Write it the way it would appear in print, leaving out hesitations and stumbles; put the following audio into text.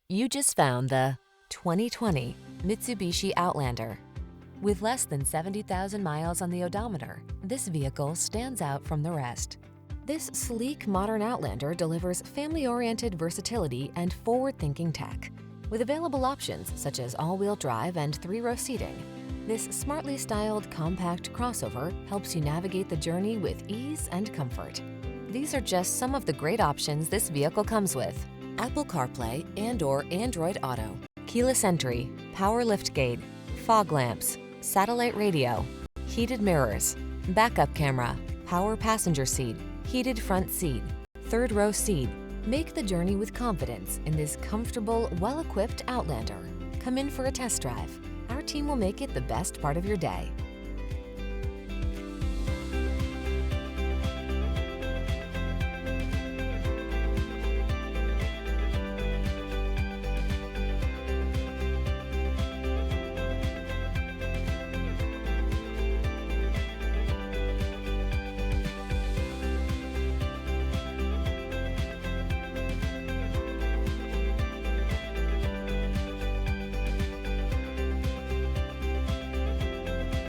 You just found the 2020 Mitsubishi Outlander. With less than 70,000 miles on the odometer, this vehicle stands out from the rest. This sleek, modern Outlander delivers family-oriented versatility and forward-thinking tech. With available options such as all-wheel drive and 3-row seating, this smartly styled compact crossover helps you navigate the journey with ease and comfort. These are just some of the great options this vehicle comes with: Apple CarPlay and/or Android Auto, keyless entry, power liftgate, fog lamps, satellite radio, heated mirrors, backup camera, power passenger seat, heated front seat, 3rd-row seat. Make the journey with confidence in this comfortable, well-equipped Outlander. Come in for a test drive. Our team will make it the best part of your day.